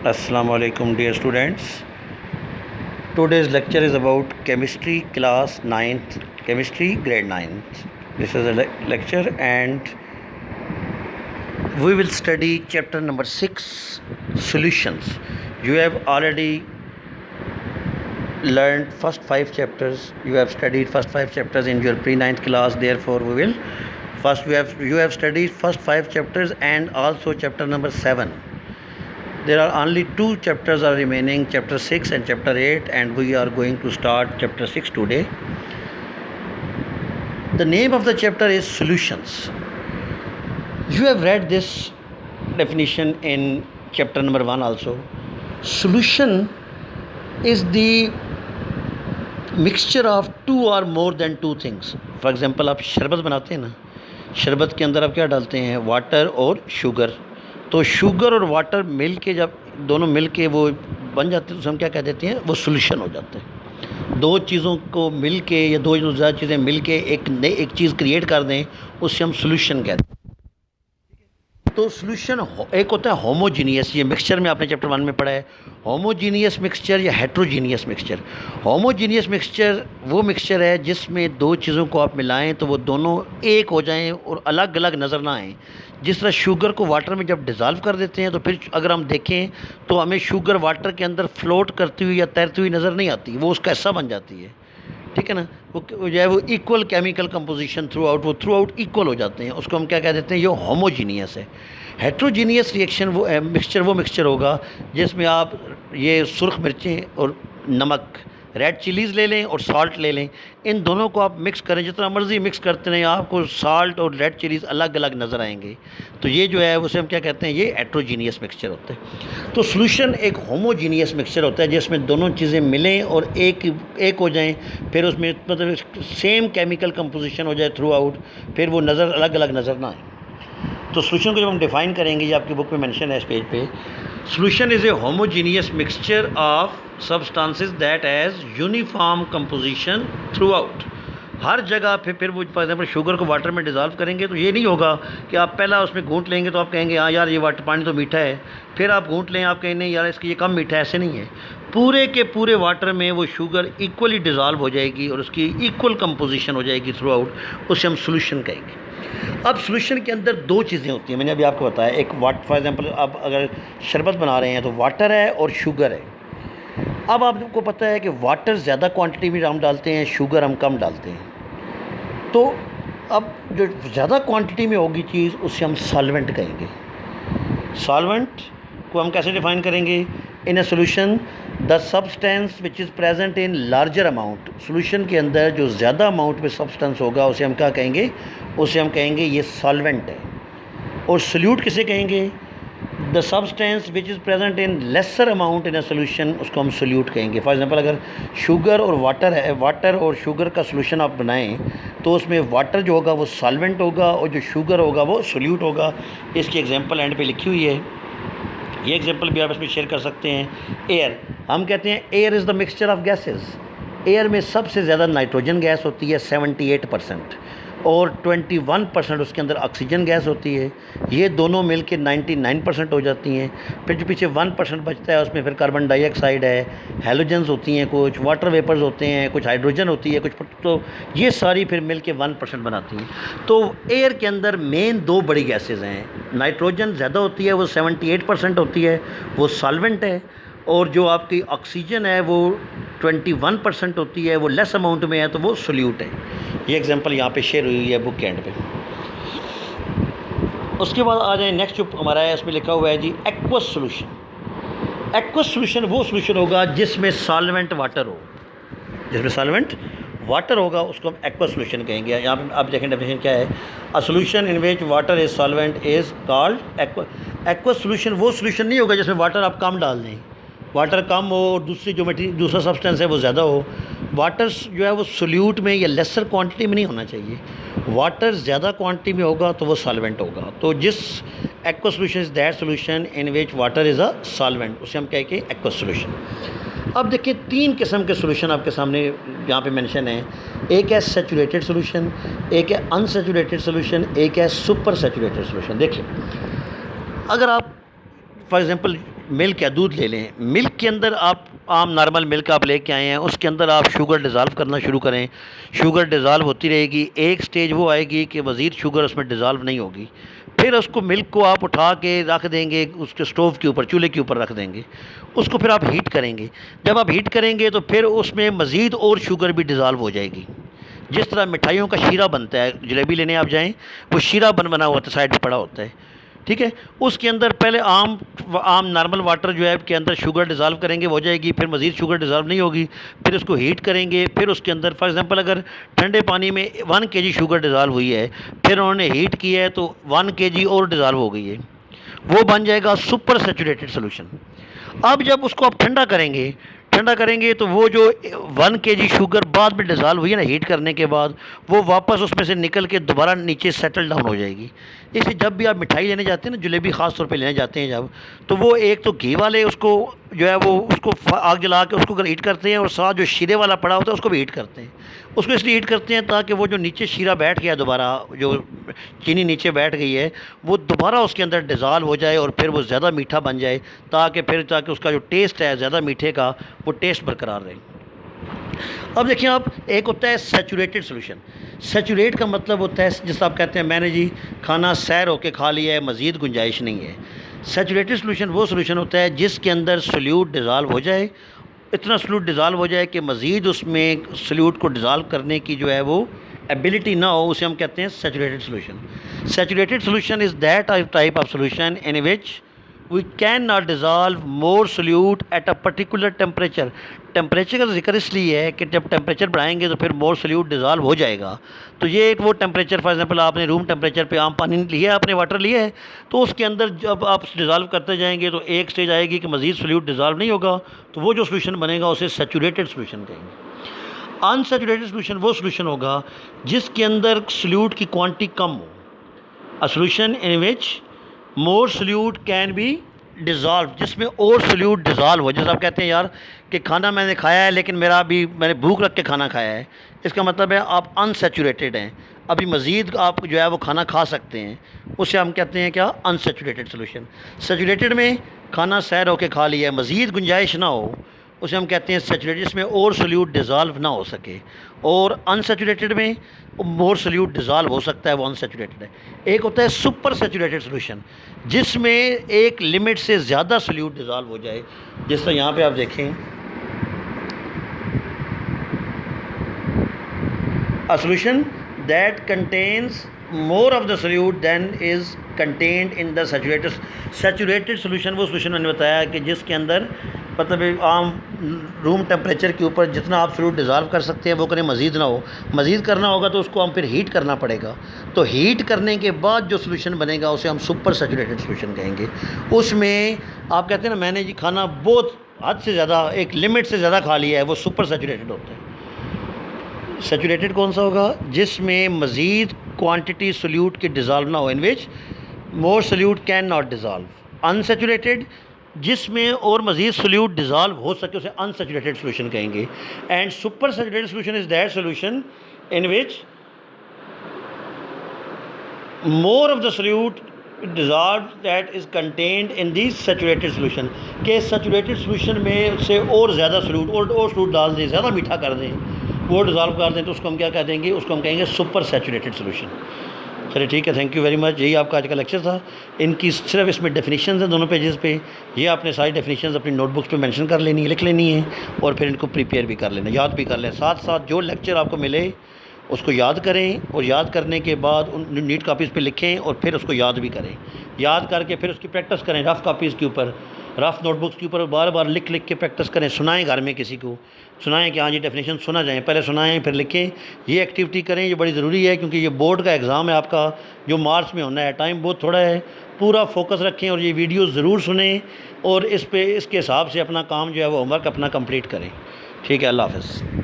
Assalamu alaikum dear students. Today's lecture is about chemistry class 9th, chemistry grade 9th. This is a lecture and we will study chapter number 6, solutions. You have already learned first 5 chapters. You have studied first 5 chapters in your pre-9th class. Therefore you have studied first 5 chapters and also chapter number 7. There are only 2 chapters are remaining, chapter 6 and chapter 8, and we are going to start chapter 6 today. The name of the chapter is solutions. You have read this definition in chapter number 1 also. Solution is the mixture of 2 or more than 2 things. For example, आप शरबत बनाते हैं ना, शरबत के अंदर आप क्या डालते हैं, वाटर और शुगर. तो शुगर और वाटर मिल के जब दोनों मिल के वो बन जाते हैं तो हम क्या कह देते हैं, वो सोल्यूशन हो जाते हैं. 2 चीज़ों को मिल के या 2 ज़्यादा चीज़ें मिल के एक चीज़ क्रिएट कर दें, उससे हम सोल्यूशन कहते हैं. तो सोल्यूशन एक होता है होमोजीनियस. ये मिक्सचर में आपने चैप्टर 1 में पढ़ा है, होमोजीनियस मिक्सचर या हेट्रोजीनियस मिक्सचर. होमोजीनियस मिक्सचर वो मिक्सचर है जिसमें 2 चीज़ों को आप मिलाएं तो वो दोनों एक हो जाएं और अलग अलग नज़र ना आएँ. जिस तरह शुगर को वाटर में जब डिज़ोल्व कर देते हैं तो फिर अगर हम देखें तो हमें शुगर वाटर के अंदर फ्लोट करती हुई या तैरती हुई नज़र नहीं आती, वो उसका हिस्सा बन जाती है. ठीक है ना. वो जो है वो equal chemical composition through out equal हो जाते हैं. उसको हम क्या कह देते हैं, ये होमोजीनियस है. हेट्रोजीनियस रिएक्शन वो मिक्सचर होगा जिसमें आप ये सुर्ख मिर्चें और नमक, रेड चिलीज़ ले लें और सॉल्ट ले लें. इन दोनों को आप मिक्स करें, जितना मर्ज़ी मिक्स करते रहें, आपको सॉल्ट और रेड चिलीज़ अलग अलग नज़र आएंगे. तो ये जो है उसे हम क्या कहते हैं, ये हेट्रोजीनियस मिक्सचर होता है. तो सोल्यूशन एक होमोजीनियस मिक्सचर होता है जिसमें दोनों चीज़ें मिलें और एक हो जाएं. फिर उसमें मतलब सेम केमिकल कंपोजिशन हो जाए थ्रू आउट, फिर वो नज़र अलग अलग नज़र ना आए. तो सोल्यूशन को जब हम डिफ़ाइन करेंगे, ये आपकी बुक में मेंशन है इस पेज पे. Solution is a homogeneous mixture of substances that has uniform composition throughout. हर जगह फिर वो फॉर एग्जाम्पल शुगर को वाटर में डिज़ोल्व करेंगे तो ये नहीं होगा कि आप पहला उसमें घूंट लेंगे तो आप कहेंगे हाँ यार ये वाटर पानी तो मीठा है, फिर आप घूंट लें आप कहेंगे नहीं यार इसकी ये कम मीठा है. ऐसे नहीं है. पूरे के पूरे वाटर में वो शुगर इक्वली डिज़ोल्व हो जाएगी और उसकी इक्वल कंपोजिशन हो जाएगी थ्रू आउट. उसे हम सोल्यूशन कहेंगे. अब सोल्यूशन के अंदर 2 चीज़ें होती हैं, मैंने अभी आपको बताया. एक फॉर एग्जांपल आप अगर शरबत बना रहे हैं तो वाटर है और शुगर है. अब आपको पता है कि वाटर ज़्यादा क्वांटिटी में हम डालते हैं, शुगर हम कम डालते हैं. तो अब जो ज़्यादा क्वांटिटी में होगी चीज़ उसे हम सॉल्वेंट कहेंगे. सॉल्वेंट को हम कैसे डिफ़ाइन करेंगे, in a solution the substance which is present in larger amount. Solution के अंदर जो ज़्यादा अमाउंट में सब्सटेंस होगा उसे हम क्या कहेंगे, उसे हम कहेंगे ये सॉल्वेंट है. और सोल्यूट किसे कहेंगे, the substance which is present in lesser amount in a solution, उसको हम सोल्यूट कहेंगे. फॉर एग्जांपल अगर शुगर और वाटर है, वाटर और शुगर का सोल्यूशन आप बनाएं तो उसमें वाटर जो होगा वो सॉल्वेंट होगा और जो शुगर होगा वो सोल्यूट होगा. इसकी एग्जांपल एंड पे लिखी हुई है. ये एग्जांपल भी आप इसमें शेयर कर सकते हैं. एयर, हम कहते हैं air is the mixture of gases. Air में सबसे ज़्यादा नाइट्रोजन गैस होती है 78% और 21% उसके अंदर ऑक्सीजन गैस होती है. ये दोनों मिल के 99% हो जाती हैं. फिर जो पीछे 1% बचता है उसमें फिर कार्बन डाइऑक्साइड है, हैलोजन्स होती हैं, कुछ वाटर वेपर्स होते हैं, कुछ हाइड्रोजन होती है, कुछ. तो ये सारी फिर मिल के 1% बनाती हैं. तो एयर के अंदर मेन 2 बड़ी गैसेज हैं. नाइट्रोजन ज़्यादा होती है, वो 78% होती है, वो सॉल्वेंट है. और जो आपकी ऑक्सीजन है वो 21% होती है, वो लेस अमाउंट में है तो वो सोल्यूट है. ये एग्जांपल यहाँ पे शेयर हुई है बुक के एंड पे. उसके बाद आ जाए नेक्स्ट जो हमारा है, इसमें लिखा हुआ है जी एक्वस सोल्यूशन. एक्वस सोल्यूशन वो सोल्यूशन होगा जिसमें सॉल्वेंट वाटर हो. जिसमें सॉल्वेंट वाटर होगा उसको हम एक्वस सोल्यूशन कहेंगे. यहाँ पे आप देखें डेफिनेशन क्या है, a solution in which water is solvent is called aqueous. Aqueous solution वो सोल्यूशन नहीं होगा जिसमें वाटर आप कम डाल दें, वाटर कम हो और दूसरा सब्सटेंस है वो ज़्यादा हो. वाटर जो है वो सोल्यूट में या लेसर क्वांटिटी में नहीं होना चाहिए. वाटर ज़्यादा क्वांटिटी में होगा तो वो सॉल्वेंट होगा. तो जिस aqueous solution is that solution in which water is a solvent, उसे हम कहेंगे एक्वस सोल्यूशन. अब देखिए 3 किस्म के सोल्यूशन आपके सामने यहाँ पे मेंशन है. एक है सैचुरेटेड सोल्यूशन, एक है अनसैचुरेटेड सोल्यूशन, एक है सुपर सैचुरेटेड सोल्यूशन. देखिए अगर आप फॉर एग्ज़ाम्पल मिल्क या दूध ले लें, मिल्क के अंदर आप आम नॉर्मल मिल्क आप लेके आए हैं, उसके अंदर आप शुगर डिज़ोल्व करना शुरू करें। शुगर डिज़ोल्व होती रहेगी, एक स्टेज वो आएगी कि मज़ीद शुगर उसमें डिज़ोल्व नहीं होगी, फिर उसको मिल्क को आप उठा के रख देंगे उसके स्टोव के ऊपर, चूल्हे के ऊपर रख देंगे। उसको फिर आप हीट करेंगे। जब आप हीट करेंगे तो फिर उसमें मज़ीद और शुगर भी डिज़ोल्व हो जाएगी। जिस तरह मिठाइयों का शीरा बनता है, जलेबी लेने आप जाएँ, वो शीरा बना हुआ होता है, साइड पर पड़ा होता है, ठीक है। उसके अंदर पहले आम नॉर्मल वाटर जो है के अंदर शुगर डिज़ोल्व करेंगे, हो जाएगी, फिर मज़ीद शुगर डिज़ोल्व नहीं होगी, फिर उसको हीट करेंगे, फिर उसके अंदर फॉर एग्ज़ाम्पल अगर ठंडे पानी में 1 kg शुगर डिज़ोल्व हुई है, फिर उन्होंने हीट किया है तो 1 kg और डिज़ोल्व हो गई है, वो बन जाएगा सुपर सैचुरेटेड सोल्यूशन। अब जब उसको आप ठंडा करेंगे तो वो जो 1 kg शुगर बाद में डिज़ोल्व हुई है ना हीट करने के बाद, वो वापस उसमें से निकल के दोबारा नीचे सेटल डाउन हो जाएगी। इसलिए जब भी आप मिठाई लेने जाते हैं ना, जलेबी ख़ास तौर पे लेने जाते हैं जब, तो वो एक तो घी वाले उसको जो है वो उसको आग जला के उसको हीट करते हैं, और साथ जो शीरे वाला पड़ा होता है उसको भी हीट करते हैं। उसको इसलिए हीट करते हैं ताकि वो जो नीचे शीरा बैठ गया, दोबारा जो चीनी नीचे बैठ गई है, वो दोबारा उसके अंदर डिज़ोल्व हो जाए और फिर वो ज़्यादा मीठा बन जाए, ताकि उसका जो टेस्ट है ज़्यादा मीठे का, वो टेस्ट बरकरार रहे। अब देखिए आप, एक होता है सैचुरेटेड सोल्यूशन। सैचुरेट का मतलब होता है, जिस आप कहते हैं मैंने जी खाना सैर होके खा लिया है, मज़ीद गुंजाइश नहीं है। सैचुरेटेड सोल्यूशन वो सोल्यूशन होता है जिसके अंदर सोल्यूट डिज़ोल्व हो जाए, इतना सोल्यूट डिज़ोल्व हो जाए कि मज़ीद उसमें सोल्यूट को डिज़ोल्व करने की जो है वो एबिलिटी ना हो, उसे हम कहते हैं saturated solution. Saturated solution is that type of solution in which we can not dissolve more solute at a particular temperature. Temperature का जिक्र इसलिए है कि जब टेम्परेचर बढ़ाएंगे तो फिर मोर सोल्यूट डिज़ोल्व हो जाएगा। तो ये वो टेम्परेचर, फॉर एग्जांपल आपने रूम टेम्परेचर पे आम पानी लिया है, आपने वाटर लिया है, तो उसके अंदर जब आप डिज़ोल्व करते जाएंगे तो एक स्टेज आएगी कि मज़ीद सोल्यूट डिज़ोल्व नहीं होगा, तो वो जो सोल्यूशन बनेगा उसे सैचुरेटेड सोल्यूशन कहेंगे। अनसैचुरेटेड सोल्यूशन वो सोल्यूशन होगा जिसके अंदर सोल्यूट की क्वांटिटी कम हो। A solution in which more solute can be dissolve, जिसमें और सोल्यूट डिज़ोल्व हो। जैसे आप कहते हैं यार कि खाना मैंने खाया है लेकिन मैंने भूख रख के खाना खाया है, इसका मतलब है आप अनसैचुरेटेड हैं, अभी मज़ीद आप जो है वो खाना खा सकते हैं, उसे हम कहते हैं क्या, अनसैचुरेटेड सोल्यूशन। सैचुरेटेड में खाना सैर होके खा लिया है, मज़ीद गुंजाइश ना हो, उसे हम कहते हैं सैचुरेटेड, जिसमें और सोल्यूट डिज़ोल्व ना हो सके। और अनसैचुरेटेड में मोर सोल्यूट डिज़ोल्व हो सकता है, वो अनसैचुरेटेड है। एक होता है सुपर सैचुरेटेड सोल्यूशन, जिसमें एक लिमिट से ज़्यादा सोल्यूट डिज़ोल्व हो जाए। जिस तरह यहाँ पे आप देखें, a solution that contains more of the solute than is contained in the saturated. Saturated solution वो सोल्यूशन मैंने बताया कि जिसके अंदर मतलब आम रूम टेम्परेचर के ऊपर जितना आप सोल्यूट डिज़ोल्व कर सकते हैं वो करें, मज़ीद ना हो। मज़ीद करना होगा तो उसको हम फिर हीट करना पड़ेगा, तो हीट करने के बाद जो सोल्यूशन बनेगा उसे हम सुपर सैचुरेटेड सोल्यूशन कहेंगे। उसमें आप कहते हैं ना मैंने जी खाना बहुत हद से ज़्यादा, एक लिमिट से ज़्यादा खा लिया है, वो सुपर सैचुरेटेड होता है। सैचुरेटेड कौन सा होगा, जिसमें मज़ीद क्वांटिटी सोल्यूट की डिज़ोल्व ना हो, in which more solute can not dissolve. Unsaturated, जिसमें और मज़ीद सोल्यूट डिज़ोल्व हो सके, उसे अनसैचुरेटेड सोल्यूशन कहेंगे। And super saturated solution is that solution in which more of the solute dissolve that is contained in the saturated solution, के saturated solution में से और ज़्यादा सोल्यूट और सोल्यूट डाल दें, ज़्यादा मीठा कर दें, वो डिज़ोल्व कर दें, तो उसको हम क्या कह देंगे, उसको हम कहेंगे सुपर सैचुरेटेड सोल्यूशन। चलिए ठीक है, थैंक यू वेरी मच। यही आपका आज का लेक्चर था। इनकी सिर्फ इसमें डेफिनेशंस हैं दोनों पेजेस पे, ये आपने सारी डेफिनेशंस अपनी नोटबुक्स पे मेंशन कर लेनी है, लिख लेनी है, और फिर इनको प्रिपेयर भी कर लेना, याद भी कर लें। साथ साथ जो लेक्चर आपको मिले उसको याद करें, और याद करने के बाद उन नीट कापीज़ पे लिखें और फिर उसको याद भी करें। याद करके फिर उसकी प्रैक्टिस करें, रफ़ कापीज़ के ऊपर, रफ़ नोटबुक्स के ऊपर बार बार लिख लिख के प्रैक्टिस करें। सुनाएं, घर में किसी को सुनाएं कि हाँ जी डेफिनेशन सुना जाए, पहले सुनाएं फिर लिखें। ये एक्टिविटी करें, ये बड़ी ज़रूरी है, क्योंकि ये बोर्ड का एग्ज़ाम है आपका, जो मार्च में होना है। टाइम बहुत थोड़ा है, पूरा फोकस रखें और ये वीडियो ज़रूर सुनें, और इसके हिसाब से अपना काम जो है वो होमवर्क अपना कंप्लीट करें। ठीक है, अल्लाह हाफ़िज़।